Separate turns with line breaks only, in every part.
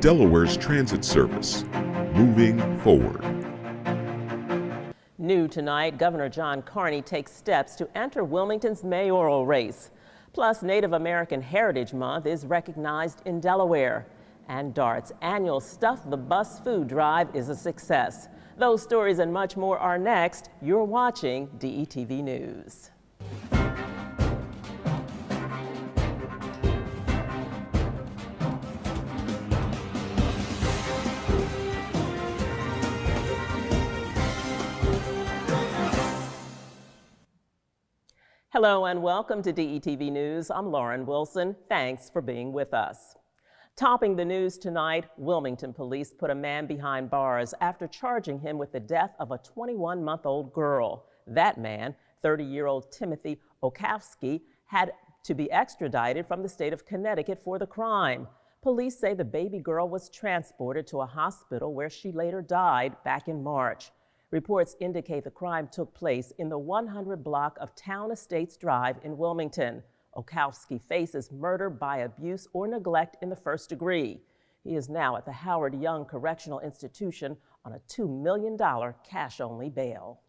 Delaware's transit service, moving forward.
New tonight, Governor John Carney takes steps to enter Wilmington's mayoral race. Plus, Native American Heritage Month is recognized in Delaware. And DART's annual Stuff the Bus food drive is a success. Those stories and much more are next. You're watching DETV News. Hello and welcome to DETV News. I'm Lauren Wilson. Thanks for being with us. Topping the news tonight, Wilmington police put a man behind bars after charging him with the death of a 21-month-old girl. That man, 30-year-old Timothy Okowski, had to be extradited from the state of Connecticut for the crime. Police say the baby girl was transported to a hospital where she later died back in March. Reports indicate the crime took place in the 100 block of Town Estates Drive in Wilmington. Okowski faces murder by abuse or neglect in the first degree. He is now at the Howard Young Correctional Institution on a $2 million cash-only bail.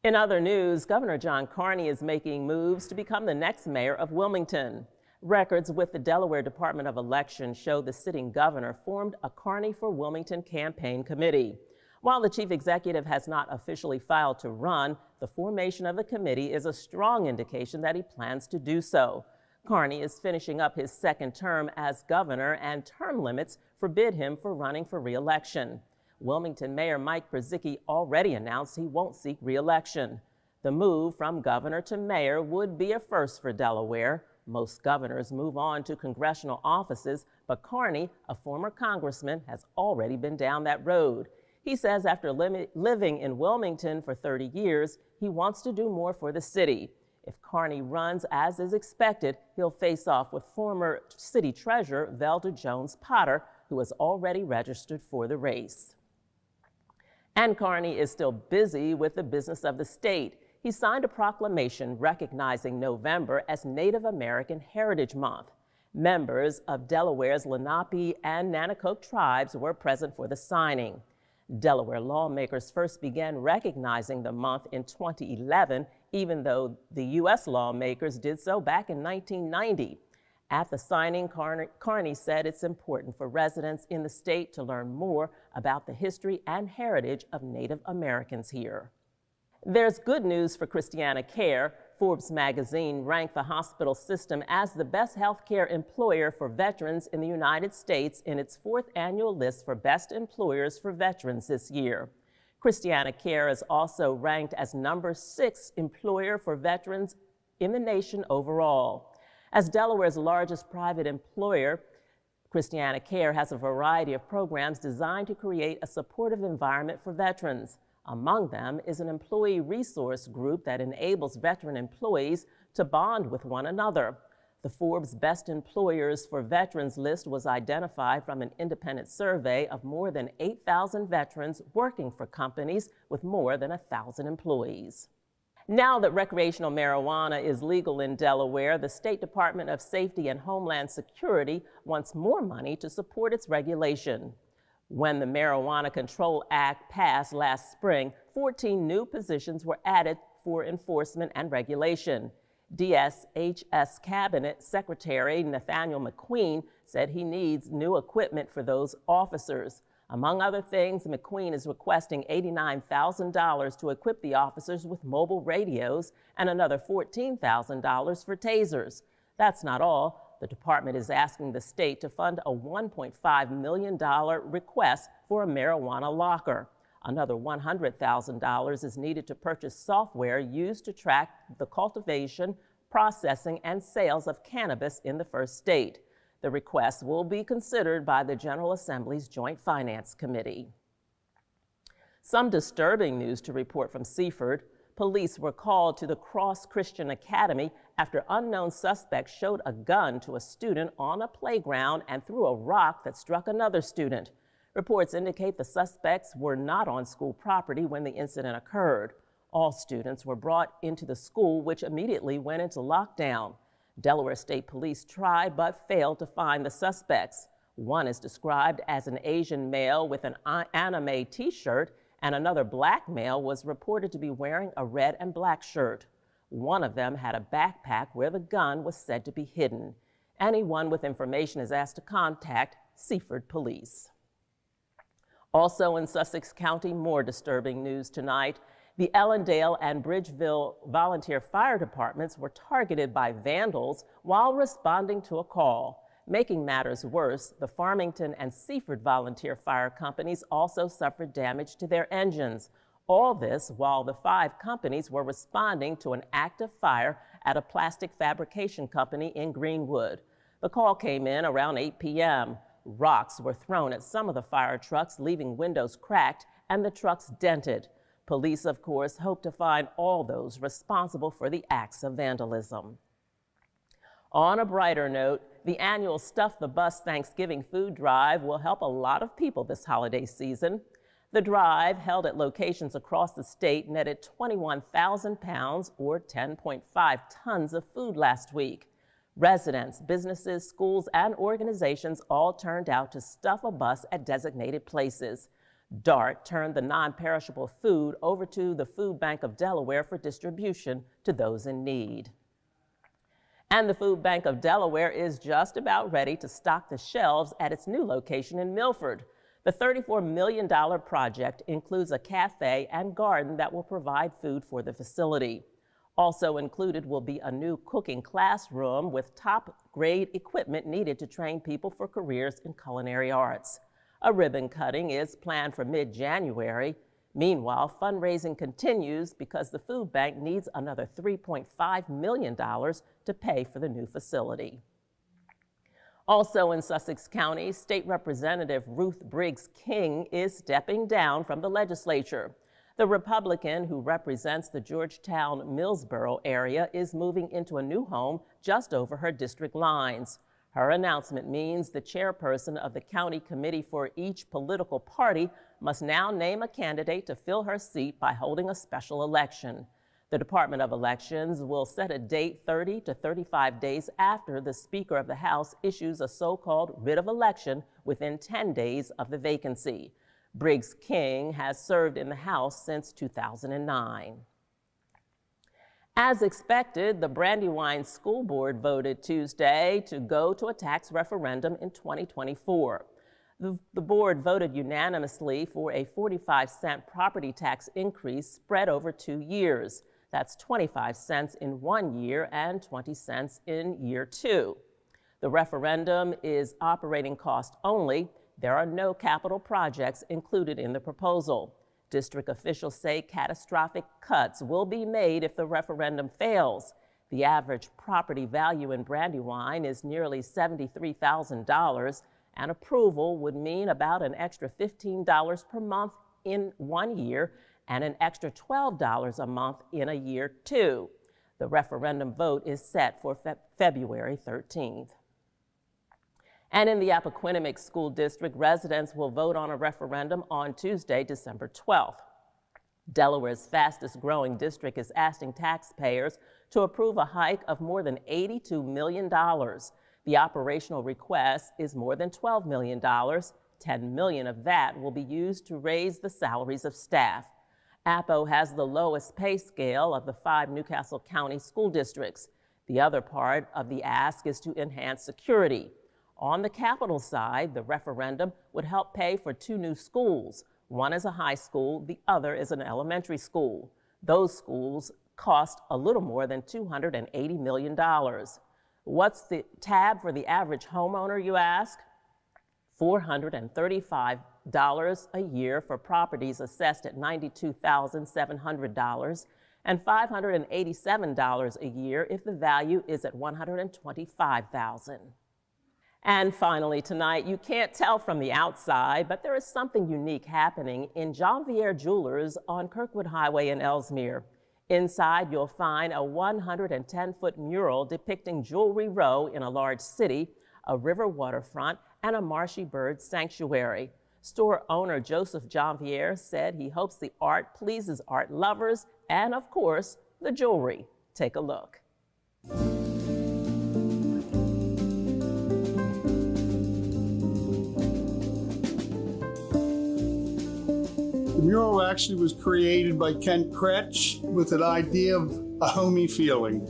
In other news, Governor John Carney is making moves to become the next mayor of Wilmington. Records with the Delaware Department of Elections show the sitting governor formed a Carney for Wilmington campaign committee. While the chief executive has not officially filed to run, the formation of the committee is a strong indication that he plans to do so. Carney is finishing up his second term as governor, and term limits forbid him from running for re-election. Wilmington Mayor Mike Brzezicki already announced he won't seek re-election. The move from governor to mayor would be a first for Delaware. Most governors move on to congressional offices, but Carney, a former congressman, has already been down that road. He says after living in Wilmington for 30 years, he wants to do more for the city. If Carney runs as is expected, he'll face off with former city treasurer Velda Jones Potter, who has already registered for the race. And Carney is still busy with the business of the state. He signed a proclamation recognizing November as Native American Heritage Month. Members of Delaware's Lenape and Nanticoke tribes were present for the signing. Delaware lawmakers first began recognizing the month in 2011, even though the U.S. lawmakers did so back in 1990. At the signing, Carney said it's important for residents in the state to learn more about the history and heritage of Native Americans here. There's good news for Christiana Care. Forbes magazine ranked the hospital system as the best healthcare employer for veterans in the United States in its 4th annual list for best employers for veterans this year. Christiana Care is also ranked as number 6 employer for veterans in the nation overall. As Delaware's largest private employer, Christiana Care has a variety of programs designed to create a supportive environment for veterans. Among them is an employee resource group that enables veteran employees to bond with one another. The Forbes Best Employers for Veterans list was identified from an independent survey of more than 8,000 veterans working for companies with more than 1,000 employees. Now that recreational marijuana is legal in Delaware, the State Department of Safety and Homeland Security wants more money to support its regulation. When the Marijuana Control Act passed last spring, 14 new positions were added for enforcement and regulation. DSHS Cabinet Secretary Nathaniel McQueen said he needs new equipment for those officers. Among other things, McQueen is requesting $89,000 to equip the officers with mobile radios and another $14,000 for tasers. That's not all. The department is asking the state to fund a $1.5 million request for a marijuana locker. Another $100,000 is needed to purchase software used to track the cultivation, processing, and sales of cannabis in the first state. The request will be considered by the General Assembly's Joint Finance Committee. Some disturbing news to report from Seaford. Police were called to the Cross Christian Academy after unknown suspects showed a gun to a student on a playground and threw a rock that struck another student. Reports indicate the suspects were not on school property when the incident occurred. All students were brought into the school, which immediately went into lockdown. Delaware State Police tried but failed to find the suspects. One is described as an Asian male with an anime t-shirt, and another black male was reported to be wearing a red and black shirt. One of them had a backpack where the gun was said to be hidden. Anyone with information is asked to contact Seaford Police. Also in Sussex County, more disturbing news tonight. The Ellendale and Bridgeville volunteer fire departments were targeted by vandals while responding to a call. Making matters worse, the Farmington and Seaford volunteer fire companies also suffered damage to their engines. All this while the 5 companies were responding to an active fire at a plastic fabrication company in Greenwood. The call came in around 8 p.m. Rocks were thrown at some of the fire trucks, leaving windows cracked and the trucks dented. Police, of course, hope to find all those responsible for the acts of vandalism. On a brighter note, the annual Stuff the Bus Thanksgiving food drive will help a lot of people this holiday season. The drive, held at locations across the state, netted 21,000 pounds or 10.5 tons of food last week. Residents, businesses, schools, and organizations all turned out to stuff a bus at designated places. DART turned the non-perishable food over to the Food Bank of Delaware for distribution to those in need. And the Food Bank of Delaware is just about ready to stock the shelves at its new location in Milford. The $34 million project includes a cafe and garden that will provide food for the facility. Also included will be a new cooking classroom with top-grade equipment needed to train people for careers in culinary arts. A ribbon cutting is planned for mid-January. Meanwhile, fundraising continues because the food bank needs another $3.5 million to pay for the new facility. Also in Sussex County, State Representative Ruth Briggs King is stepping down from the legislature. The Republican who represents the Georgetown-Millsboro area is moving into a new home just over her district lines. Her announcement means the chairperson of the county committee for each political party must now name a candidate to fill her seat by holding a special election. The Department of Elections will set a date 30 to 35 days after the Speaker of the House issues a so-called writ of election within 10 days of the vacancy. Briggs King has served in the House since 2009. As expected, the Brandywine School Board voted Tuesday to go to a tax referendum in 2024. The board voted unanimously for a 45-cent property tax increase spread over 2 years. That's 25 cents in 1 year and 20 cents in year 2. The referendum is operating cost only. There are no capital projects included in the proposal. District officials say catastrophic cuts will be made if the referendum fails. The average property value in Brandywine is nearly $73,000, and approval would mean about an extra $15 per month in 1 year and an extra $12 a month in a year 2. The referendum vote is set for February 13th. And in the Appoquinimink School District, residents will vote on a referendum on Tuesday, December 12th. Delaware's fastest growing district is asking taxpayers to approve a hike of more than $82 million. The operational request is more than $12 million. $10 million of that will be used to raise the salaries of staff. Appo has the lowest pay scale of the 5 Newcastle County school districts. The other part of the ask is to enhance security. On the capital side, the referendum would help pay for 2 new schools. One is a high school, the other is an elementary school. Those schools cost a little more than $280 million. What's the tab for the average homeowner, you ask? $435 a year for properties assessed at $92,700 and $587 a year if the value is at $125,000. And finally tonight, you can't tell from the outside, but there is something unique happening in Janvier Jewelers on Kirkwood Highway in Ellesmere. Inside, you'll find a 110-foot mural depicting Jewelry Row in a large city, a river waterfront, and a marshy bird sanctuary. Store owner Joseph Janvier said he hopes the art pleases art lovers and, of course, the jewelry. Take a look.
The mural actually was created by Kent Kretsch with an idea of a homey feeling.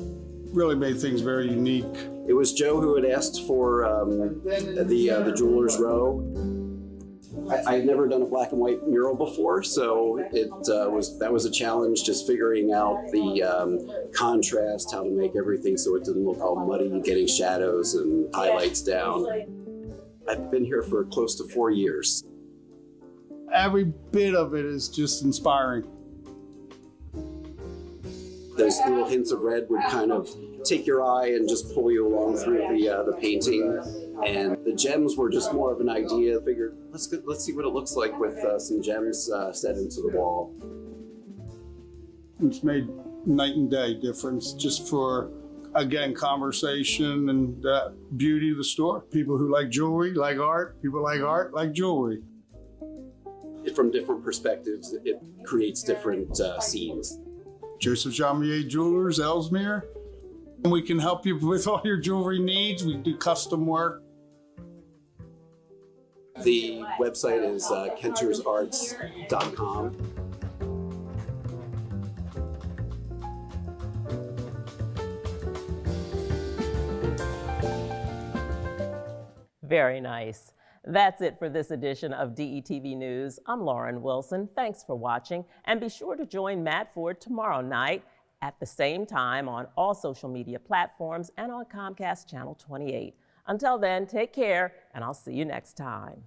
Really made things very unique.
It was Joe who had asked for the Jeweler's Row. I had never done a black and white mural before, so that was a challenge, just figuring out the contrast, how to make everything so it didn't look all muddy, getting shadows and highlights down. I've been here for close to 4 years.
Every bit of it is just inspiring.
Those little hints of red would kind of take your eye and just pull you along through the painting. And the gems were just more of an idea. I figured, let's see what it looks like with some gems set into the wall.
It's made night and day difference just for, again, conversation and beauty of the store. People who like jewelry like art. People like art like jewelry.
From different perspectives, it creates different scenes.
Joseph Jamier Jewelers, Ellesmere. And we can help you with all your jewelry needs. We do custom work.
The website is kentersarts.com.
Very nice. That's it for this edition of DETV News. I'm Lauren Wilson. Thanks for watching, and be sure to join Matt Ford tomorrow night at the same time on all social media platforms and on Comcast Channel 28. Until then, take care, and I'll see you next time.